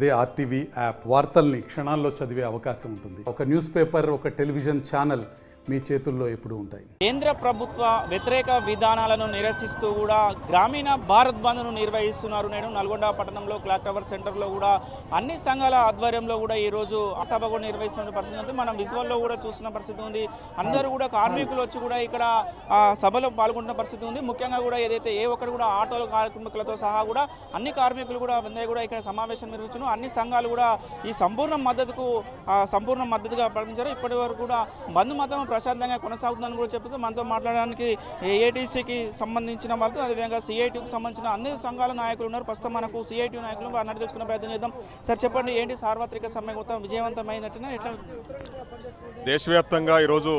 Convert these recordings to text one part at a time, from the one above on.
అదే RTV app వార్తల్ని క్షణాల్లో చదివే అవకాశం ఉంటుంది. ఒక న్యూస్ పేపర్, ఒక టెలివిజన్ ఛానల్ మీ చేతుల్లో ఎప్పుడూ ఉంటాయి. కేంద్ర ప్రభుత్వ వ్యతిరేక విధానాలను నిరసిస్తూ కూడా గ్రామీణ భారత్ బంద్ను నిర్వహిస్తున్నారు. నేను నల్గొండ పట్టణంలో క్లాక్ టవర్ సెంటర్లో కూడా అన్ని సంఘాల ఆధ్వర్యంలో కూడా ఈరోజు సభ కూడా నిర్వహిస్తున్న పరిస్థితి ఉంది. మనం విజువల్లో కూడా చూస్తున్న పరిస్థితి ఉంది. అందరూ కూడా కార్మికులు వచ్చి కూడా ఇక్కడ సభలో పాల్గొంటున్న పరిస్థితి ఉంది. ముఖ్యంగా కూడా ఏదైతే ఏ ఒక్కరు కూడా ఆటోల కార్మికులతో సహా కూడా అన్ని కార్మికులు కూడా అందరూ ఇక్కడ సమావేశం నిర్వహించారు. అన్ని సంఘాలు కూడా ఈ సంపూర్ణ మద్దతుగా ప్రకటించారు. ఇప్పటి వరకు కూడా బంద్ మాత్రం ప్రశాంతంగా కొనసాగుతుందని కూడా చెప్తూ మనతో మాట్లాడడానికి ఏఐటీసీకి సంబంధించిన వాళ్ళు, అదేవిధంగా సిఐటికి సంబంధించిన అన్ని సంఘాల నాయకులు ఉన్నారు. ప్రస్తుతం మనకు సిఐటి నాయకులు అన్నట్టు తెలుసుకునే ప్రయత్నం చేద్దాం. సార్ చెప్పండి, ఏంటి సార్వత్రిక సమ్మె మొత్తం విజయవంతమైనట్టునే ఎట్లా? దేశవ్యాప్తంగా ఈరోజు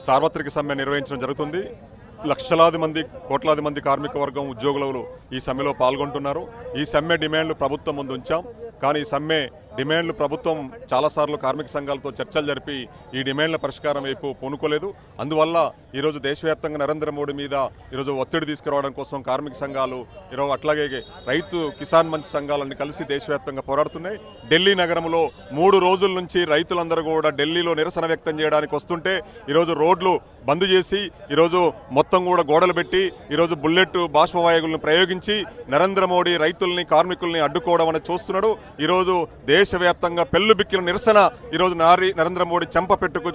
సార్వత్రిక సమ్మె నిర్వహించడం జరుగుతుంది. లక్షలాది మంది, కోట్లాది మంది కార్మిక వర్గం, ఉద్యోగులు ఈ సమ్మెలో పాల్గొంటున్నారు. ఈ సమ్మె డిమాండ్లు ప్రభుత్వం ముందు ఉంచాం. కానీ ఈ సమ్మె డిమాండ్లు ప్రభుత్వం చాలాసార్లు కార్మిక సంఘాలతో చర్చలు జరిపి ఈ డిమాండ్ల పరిష్కారం వైపు పూనుకోలేదు. అందువల్ల ఈరోజు దేశవ్యాప్తంగా నరేంద్ర మోడీ మీద ఈరోజు ఒత్తిడి తీసుకురావడం కోసం కార్మిక సంఘాలు ఈరోజు అట్లాగే రైతు కిసాన్ మంచ్ సంఘాలన్నీ కలిసి దేశవ్యాప్తంగా పోరాడుతున్నాయి. ఢిల్లీ నగరంలో 3 రోజుల నుంచి రైతులందరూ కూడా ఢిల్లీలో నిరసన వ్యక్తం చేయడానికి వస్తుంటే ఈరోజు రోడ్లు బంద్ చేసి ఈరోజు మొత్తం కూడా గోడలు పెట్టి ఈరోజు బుల్లెట్ బాష్పవాయువులను ప్రయోగించి నరేంద్ర మోడీ రైతుల్ని కార్మికుల్ని అడ్డుకోవడం అనేది చూస్తున్నాడు. ఈరోజు దేశవ్యాప్తంగా పెళ్లు బిక్కిన నిరసన ఈరోజు నరేంద్ర మోడీ చెంప పెట్టుకు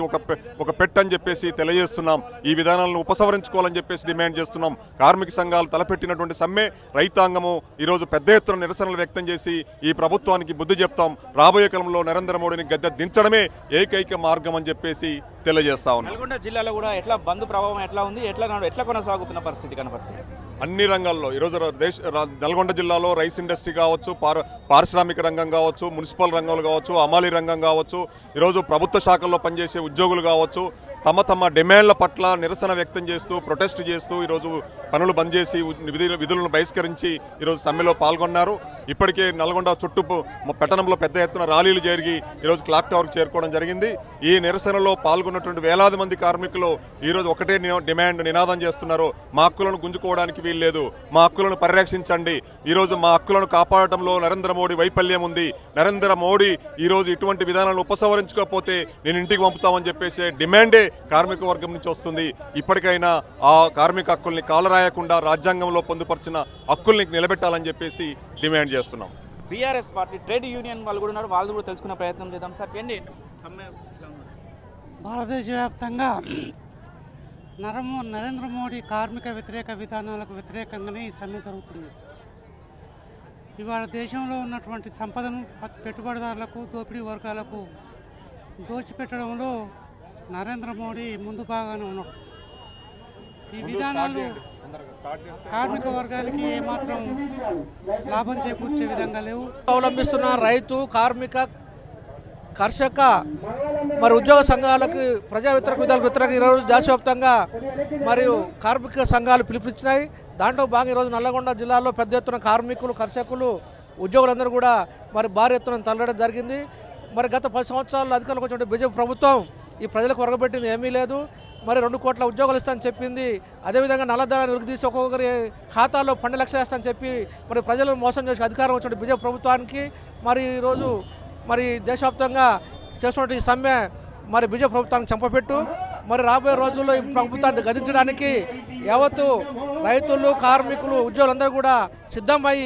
ఒక పెట్టని చెప్పేసి తెలియజేస్తున్నాం. ఈ విధానాలను ఉపసంహరించుకోవాలని చెప్పేసి డిమాండ్ చేస్తున్నాం. కార్మిక సంఘాలు తలపెట్టినటువంటి సమ్మె రైతాంగము ఈరోజు పెద్ద ఎత్తున నిరసనలు వ్యక్తం చేసి ఈ ప్రభుత్వానికి బుద్ధి చెప్తాం. రాబోయే కాలంలో నరేంద్ర మోడీని గద్దె దించడమే ఏకైక మార్గం అని చెప్పేసి తెలియజేస్తా ఉన్నాం. నల్గొండ జిల్లాలో కూడా ఎట్లా బంద్ ప్రభావం ఎట్లా ఉంది, ఎట్లా కొనసాగుతున్న పరిస్థితి కనబడుతుంది? అన్ని రంగాల్లో ఈరోజు నల్గొండ జిల్లాలో రైస్ ఇండస్ట్రీ కావచ్చు, పారిశ్రామిక రంగం కావచ్చు, మున్సిపల్ రంగాలు కావచ్చు, అమాలీ రంగం కావచ్చు, ఈరోజు ప్రభుత్వ శాఖల్లో పనిచేసే ఉద్యోగులు కావచ్చు, తమ డిమాండ్ల పట్ల నిరసన వ్యక్తం చేస్తూ, ప్రొటెస్ట్ చేస్తూ ఈరోజు పనులు బంద్ చేసి విధులను బహిష్కరించి ఈరోజు సమ్మెలో పాల్గొన్నారు. ఇప్పటికే నల్గొండ చుట్టూ పట్టణంలో పెద్ద ఎత్తున ర్యాలీలు జరిగి ఈరోజు క్లాక్ టవర్కి చేరుకోవడం జరిగింది. ఈ నిరసనలో పాల్గొన్నటువంటి వేలాది మంది కార్మికులు ఈరోజు ఒకటే నినాదం చేస్తున్నారు. మా హక్కులను గుంజుకోవడానికి వీల్లేదు, మా హక్కులను పరిరక్షించండి. ఈరోజు మా హక్కులను కాపాడటంలో నరేంద్ర మోడీ వైఫల్యం ఉంది. నరేంద్ర మోడీ ఈరోజు ఇటువంటి విధానాలను ఉపసంహరించుకోకపోతే నేను ఇంటికి పంపుతామని చెప్పేసి డిమాండే కార్మిక వర్గం నుంచి వస్తుంది. ఇప్పటికైనా ఆ కార్మిక హక్కుల్ని కాలరాయకుండా రాజ్యాంగంలో పొందుపరిచిన హక్కుల్ని నిలబెట్టాలని చెప్పేసి డిమాండ్ చేస్తున్నాం. బీఆర్ఎస్ పార్టీ ట్రేడ్ యూనియన్ వాళ్ళు కూడా ఉన్నారు, వాళ్ళు కూడా తెలుసుకునే ప్రయత్నం చేద్దాం. సార్ ఏంటి భారతదేశ వ్యాప్తంగా నరేంద్ర మోడీ కార్మిక వ్యతిరేక విధానాలకు వ్యతిరేకంగానే ఈ సమ్మె జరుగుతుంది. ఇవాళ దేశంలో ఉన్నటువంటి సంపదను పెట్టుబడిదారులకు, దోపిడీ వర్గాలకు దోచిపెట్టడంలో నరేంద్ర మోడీ ముందు బాగానే ఉన్నాడు. ఈ విధానాలు కార్మిక వర్గానికి ఏమాత్రం లాభం చేకూర్చే విధంగా లేవు. అవలంబిస్తున్న రైతు, కార్మిక, కర్షక మరి ఉద్యోగ సంఘాలకు ప్రజా వ్యతిరేక ఈరోజు దేశవ్యాప్తంగా మరియు కార్మిక సంఘాలు పిలుపునిచ్చినాయి. దాంట్లో భాగంగా ఈరోజు నల్లగొండ జిల్లాలో పెద్ద ఎత్తున కార్మికులు, కర్షకులు, ఉద్యోగులందరూ కూడా మరి భారీ ఎత్తున తరలడం జరిగింది. మరి గత 10 సంవత్సరాల్లో అధికారంలోకి వచ్చినటువంటి బీజేపీ ప్రభుత్వం ఈ ప్రజలకు వరగబెట్టింది ఏమీ లేదు. మరి 2 కోట్ల ఉద్యోగాలు ఇస్తానని చెప్పింది. అదేవిధంగా నల్లధనాన్ని వెలికితీసి ఒక్కొక్కరి ఖాతాలో 12 లక్షలు వేస్తానని చెప్పి మరి ప్రజలను మోసం చేసి అధికారం వచ్చిన బీజేపీ ప్రభుత్వానికి మరి ఈరోజు మరి దేశవ్యాప్తంగా చేస్తున్నటువంటి ఈ సమ్మె మరి బీజేపీ ప్రభుత్వానికి చంపపెట్టు. మరి రాబోయే రోజుల్లో ఈ ప్రభుత్వాన్ని గదించడానికి యావత్తు రైతులు, కార్మికులు, ఉద్యోగులందరూ కూడా సిద్ధమై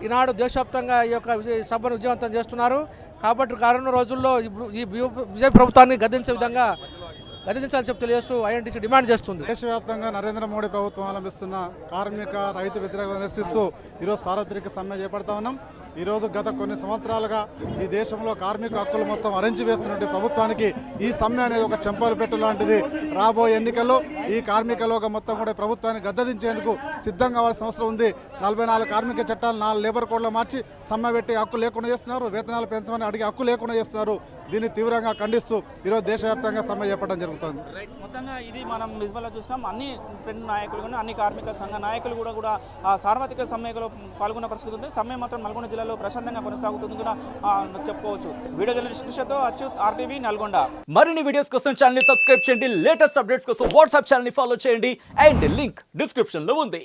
ఈనాడు దేశవ్యాప్తంగా ఈ యొక్క సభను విజయవంతం చేస్తున్నారు. కాబట్టి రానున్న రోజుల్లో ఈ బీజేపీ ప్రభుత్వాన్ని గదించాలని చెప్పి తెలియజేస్తూ ఐఎన్టీసీ డిమాండ్ చేస్తుంది. దేశవ్యాప్తంగా నరేంద్ర మోడీ ప్రభుత్వం అవలంబిస్తున్న కార్మిక, రైతు వ్యతిరేకత నిరసిస్తూ ఈరోజు సార్వత్రిక సమ్మె చేపడతా ఉన్నాం. ఈరోజు గత కొన్ని సంవత్సరాలుగా ఈ దేశంలో కార్మికుల హక్కులు మొత్తం అరించి వేస్తున్నట్టు ప్రభుత్వానికి ఈ సమ్మె అనేది ఒక చెంపలు పెట్టు లాంటిది. రాబోయే ఎన్నికల్లో ఈ కార్మిక లోకం మొత్తం కూడా ప్రభుత్వాన్ని గద్దదించేందుకు సిద్ధం కావాల్సిన అవసరం ఉంది. 44 కార్మిక చట్టాలు 4 లేబర్ కోడ్లో మార్చి సమ్మె పెట్టి హక్కు లేకుండా చేస్తున్నారు. వేతనాలు పెంచమని అడిగి హక్కు లేకుండా చేస్తున్నారు. దీన్ని తీవ్రంగా ఖండిస్తూ ఈరోజు దేశవ్యాప్తంగా సమ్మె చేపట్టడం జరుగుతుంది. మొత్తంగా ఇది మనం విజువల్లో చూస్తాం. అన్ని ట్రెండ్ నాయకులు కానీ అన్ని కార్మిక సంఘ నాయకులు కూడా సార్వత్రిక సమ్మెలో పాల్గొన్న పరిస్థితి ఉంది. సమ్మె మాత్రం నల్గొండ జిల్లాలో ప్రశాంతంగా కొనసాగుతుంది కూడా చెప్పుకోవచ్చు. వీడియో జర్నలిస్ట్ కృష్ణతో అచ్యుత్, ఆర్టీవీ నల్గొండ. మరిన్ని వీడియోస్ కోసం ఛానల్ ని సబ్స్క్రైబ్ చేయండి. లేటెస్ట్ అప్డేట్స్ కోసం వాట్సాప్ ఛానల్ ని ఫాలో చేయండి. అండ్ లింక్ డిస్క్రిప్షన్ లో ఉంది.